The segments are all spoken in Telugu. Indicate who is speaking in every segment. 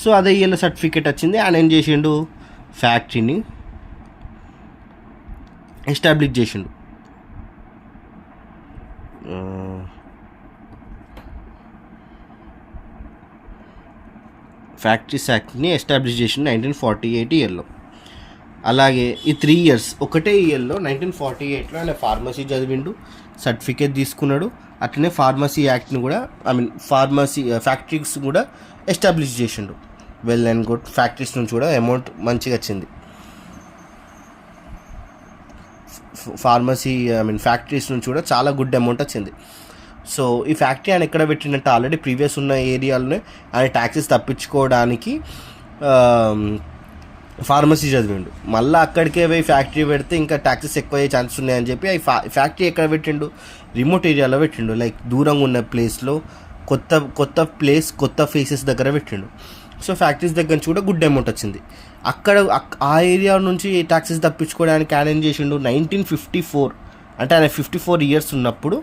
Speaker 1: సో అదే ఇయర్లో సర్టిఫికేట్ వచ్చింది. ఆయన ఏం చేసిండు, ఫ్యాక్టరీని ఎస్టాబ్లిష్ చేసిండు. ఫ్యాక్టరీస్ యాక్ట్ని ఎస్టాబ్లిష్ చేసిండు 1948 ఇయర్లో. అలాగే ఈ 3 ఇయర్స్ ఒకటే ఇయర్లో 1948లో ఆయన ఫార్మసీ చదివిండు, సర్టిఫికేట్ తీసుకున్నాడు. అట్లనే ఫార్మసీ యాక్ట్ని కూడా ఫార్మసీ ఫ్యాక్టరీస్ కూడా ఎస్టాబ్లిష్ చేసిండు. Well and good. ఫ్యాక్టరీస్ నుంచి కూడా అమౌంట్ మంచిగా వచ్చింది. ఫ్యాక్టరీస్ నుంచి కూడా చాలా గుడ్ అమౌంట్ వచ్చింది. సో ఈ ఫ్యాక్టరీ ఆయన ఎక్కడ పెట్టినట్టు ఆల్రెడీ ప్రీవియస్ ఉన్న ఏరియాలోనే ఆయన ట్యాక్సెస్ తప్పించుకోవడానికి ఫార్మసీ చదివిండు. మళ్ళీ అక్కడికే పోయి ఫ్యాక్టరీ పెడితే ఇంకా ట్యాక్సెస్ ఎక్కువ అయ్యే ఛాన్సెస్ ఉన్నాయని చెప్పి ఫ్యాక్టరీ ఎక్కడ పెట్టిండు, రిమోట్ ఏరియాలో పెట్టిండు. లైక్ దూరంగా ఉన్న ప్లేస్లో కొత్త ఫేసెస్ దగ్గర పెట్టిండు. సో ఫ్యాక్టరీస్ దగ్గర నుంచి కూడా గుడ్ అమౌంట్ వచ్చింది. అక్కడ ఆ ఏరియా నుంచి ట్యాక్సెస్ తప్పించుకోవడానికి ఆయన ఏం చేసిండు, 1954 అంటే ఆయన 54 ఇయర్స్ ఉన్నప్పుడు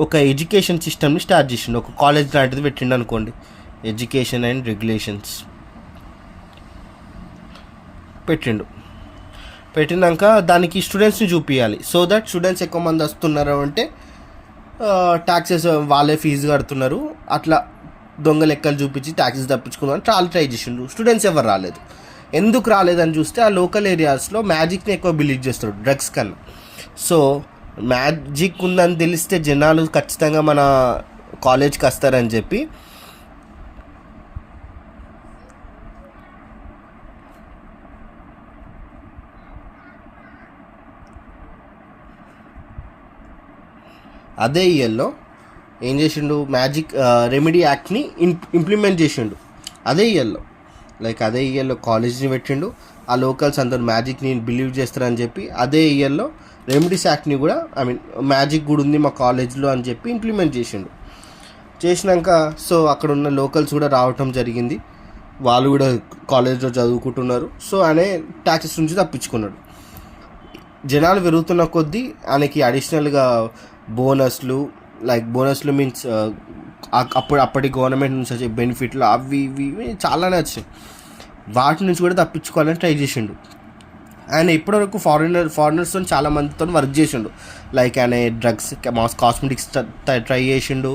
Speaker 1: ఒక ఎడ్యుకేషన్ సిస్టమ్ని స్టార్ట్ చేసిండు. ఒక కాలేజ్ లాంటిది పెట్టిండు అనుకోండి, ఎడ్యుకేషన్ అండ్ రెగ్యులేషన్స్ పెట్టినాక దానికి స్టూడెంట్స్ని చూపించాలి. సో దట్ స్టూడెంట్స్ ఎక్కువ మంది వస్తున్నారు అంటే ట్యాక్సెస్ వాళ్ళే ఫీజు కడుతున్నారు, అట్లా దొంగ లెక్కలు చూపించి ట్యాక్సెస్ తప్పించుకున్నారు. ట్రై చేసిండు. స్టూడెంట్స్ ఎవరు రాలేదు. ఎందుకు రాలేదని చూస్తే ఆ లోకల్ ఏరియాస్లో మ్యాజిక్ని ఎక్కువ బిలీవ్ చేస్తారు డ్రగ్స్ కన్నా. సో మ్యాజిక్ ఉందని తెలిస్తే జనాలు ఖచ్చితంగా మన కాలేజ్కి వస్తారని చెప్పి అదే ఇయర్లో ఏం చేసిండు, మ్యాజిక్ రెమెడీ యాక్ట్ని ఇంప్లిమెంట్ చేసిండు. అదే ఇయర్లో కాలేజ్ని పెట్టిండు. ఆ లోకల్స్ అందరూ మ్యాజిక్ని బిలీవ్ చేస్తారని చెప్పి అదే ఇయర్లో రెమెడీస్ యాక్ట్ని కూడా మ్యాజిక్ కూడా ఉంది మా కాలేజ్లో అని చెప్పి ఇంప్లిమెంట్ చేసినాక సో అక్కడ ఉన్న లోకల్స్ కూడా రావటం జరిగింది. వాళ్ళు కూడా కాలేజ్లో చదువుకుంటున్నారు. సో ఆయన ట్యాక్సెస్ నుంచి తప్పించుకున్నాడు. జనాలు పెరుగుతున్న కొద్దీ ఆయనకి అడిషనల్గా బోనస్లు మీన్స్ అప్పటి గవర్నమెంట్ నుంచి వచ్చే బెనిఫిట్లు అవి ఇవి చాలానే వచ్చాయి. వాటి నుంచి కూడా తప్పించుకోవాలని ట్రై చేసిండు. ఆయన ఇప్పటివరకు ఫారినర్స్తో చాలా మందితో వర్క్ చేసిండు. లైక్ ఆయన డ్రగ్స్ కాస్మెటిక్స్ ట్రై చేసిండు,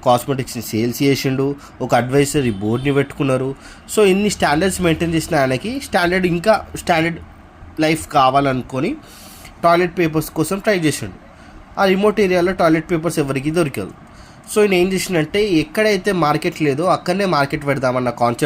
Speaker 1: కాస్మెటిక్స్ని సేల్స్ చేసిండు, ఒక అడ్వైజరీ బోర్డ్ని పెట్టుకున్నారు. సో ఇన్ని స్టాండర్డ్స్ మెయింటైన్ చేసిన ఆయనకి స్టాండర్డ్ లైఫ్ కావాలనుకొని టాయిలెట్ పేపర్స్ కోసం ట్రై చేసిండు. ఆ రిమోట్ ఏరియాలో టాయిలెట్ పేపర్స్ ఎవరికి దొరికారు. సో ఈయన ఏం చేసిండంటే ఎక్కడైతే మార్కెట్ లేదో అక్కడనే మార్కెట్ పెడదామన్న కాన్సెప్ట్